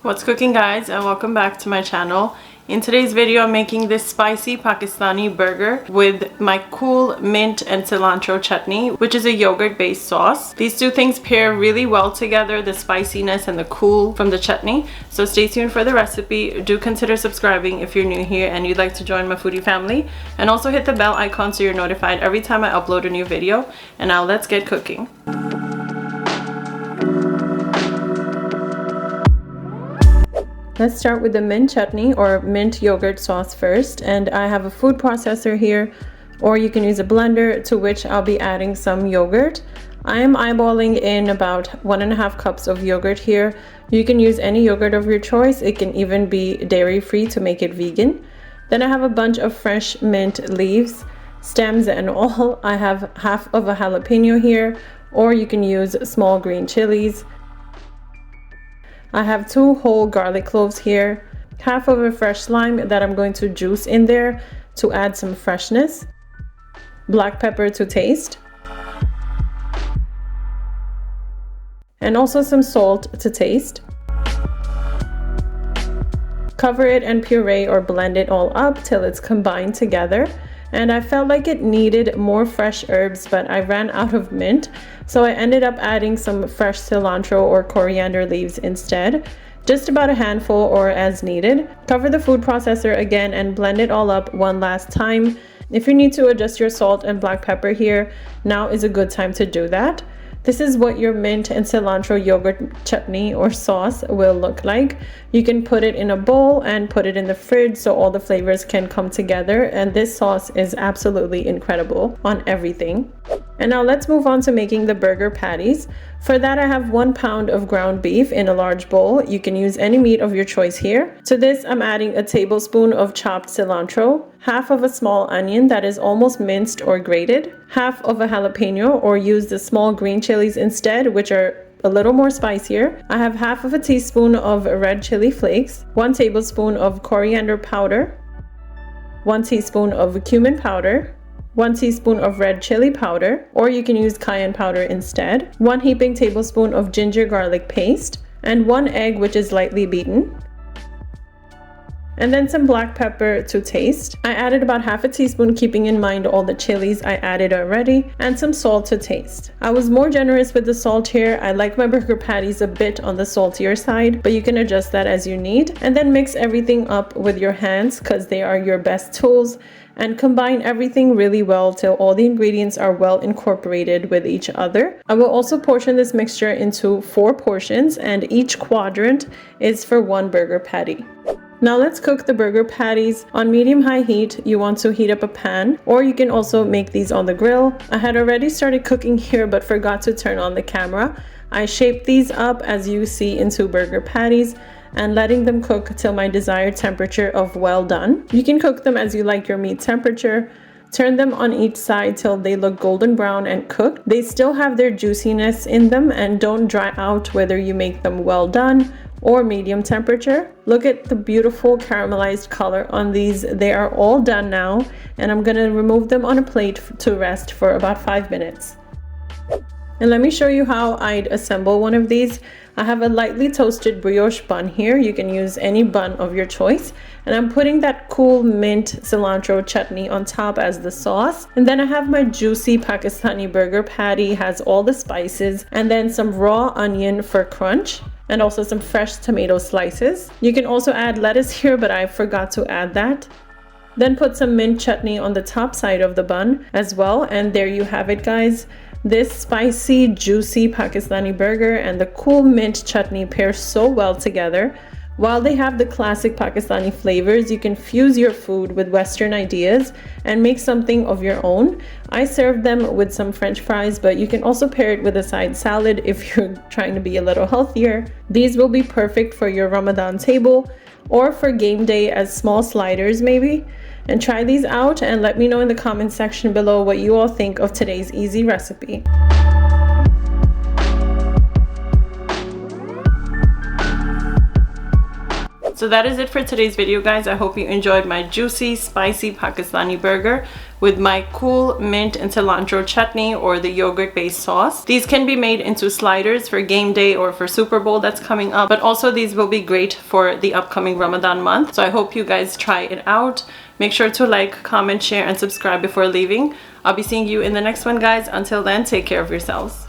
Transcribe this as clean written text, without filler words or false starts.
What's cooking, guys, and welcome back to my channel. In today's video I'm making this spicy Pakistani burger with my cool mint and cilantro chutney, which is a yogurt based sauce. These two things pair really well together, the spiciness and the cool from the chutney. So stay tuned for the recipe. Do consider subscribing if you're new here and you'd like to join my foodie family, and also hit the bell icon so you're notified every time I upload a new video. And now let's get cooking. Let's start with the mint chutney or mint yogurt sauce first, and I have a food processor here, or you can use a blender, to which I'll be adding some yogurt. I am eyeballing in about 1.5 cups of yogurt here. You can use any yogurt of your choice. It can even be dairy free to make it vegan. Then I have a bunch of fresh mint leaves, stems and all. I have half of a jalapeno here, or you can use small green chilies. I have 2 whole garlic cloves here, half of a fresh lime that I'm going to juice in there to add some freshness, black pepper to taste, and also some salt to taste. Cover it and puree or blend it all up till it's combined together. And I felt like it needed more fresh herbs, but I ran out of mint, so I ended up adding some fresh cilantro or coriander leaves instead, just about a handful or as needed. Cover the food processor again and blend it all up one last time. If you need to adjust your salt and black pepper here, now is a good time to do that. This is what your mint and cilantro yogurt chutney or sauce will look like. You can put it in a bowl and put it in the fridge so all the flavors can come together, and this sauce is absolutely incredible on everything. And now let's move on to making the burger patties. For that I have 1 pound of ground beef in a large bowl. You can use any meat of your choice here. To this I'm adding a tablespoon of chopped cilantro, half of a small onion that is almost minced or grated, half of a jalapeno, or use the small green chilies instead, which are a little more spicier. I have half of a teaspoon of red chili flakes, 1 tablespoon of coriander powder, 1 teaspoon of cumin powder, 1 teaspoon of red chili powder, or you can use cayenne powder instead, 1 heaping tablespoon of ginger garlic paste, and 1 egg which is lightly beaten. And then some black pepper to taste. I added about half a teaspoon, keeping in mind all the chilies I added already, and some salt to taste. I was more generous with the salt here. I like my burger patties a bit on the saltier side, but you can adjust that as you need. And then mix everything up with your hands, because they are your best tools, and combine everything really well till all the ingredients are well incorporated with each other. I will also portion this mixture into 4 portions, and each quadrant is for 1 burger patty. Now let's cook the burger patties. On medium-high heat, you want to heat up a pan, or you can also make these on the grill. I had already started cooking here but forgot to turn on the camera. I shaped these up as you see into burger patties and letting them cook till my desired temperature of well done. You can cook them as you like your meat temperature. Turn them on each side till they look golden brown and cooked. They still have their juiciness in them and don't dry out whether you make them well done or medium temperature. Look at the beautiful caramelized color on these. They are all done now, and I'm gonna remove them on a plate to rest for about 5 minutes. And let me show you how I'd assemble one of these. I have a lightly toasted brioche bun here. You can use any bun of your choice. And I'm putting that cool mint cilantro chutney on top as the sauce. And then I have my juicy Pakistani burger patty, has all the spices, and then some raw onion for crunch, and also some fresh tomato slices. You can also add lettuce here, but I forgot to add that. Then put some mint chutney on the top side of the bun as well. And there you have it, guys. This spicy, juicy Pakistani burger and the cool mint chutney pair so well together. While they have the classic Pakistani flavors, you can fuse your food with Western ideas and make something of your own. I served them with some French fries, but you can also pair it with a side salad if you're trying to be a little healthier. These will be perfect for your Ramadan table or for game day as small sliders maybe. And try these out and let me know in the comment section below what you all think of today's easy recipe. So that is it for today's video, guys. I hope you enjoyed my juicy, spicy Pakistani burger with my cool mint and cilantro chutney or the yogurt based sauce. These can be made into sliders for game day or for Super Bowl that's coming up, but also these will be great for the upcoming Ramadan month. So I hope you guys try it out. Make sure to like, comment, share, and subscribe before leaving. I'll be seeing you in the next one, guys. Until then, take care of yourselves.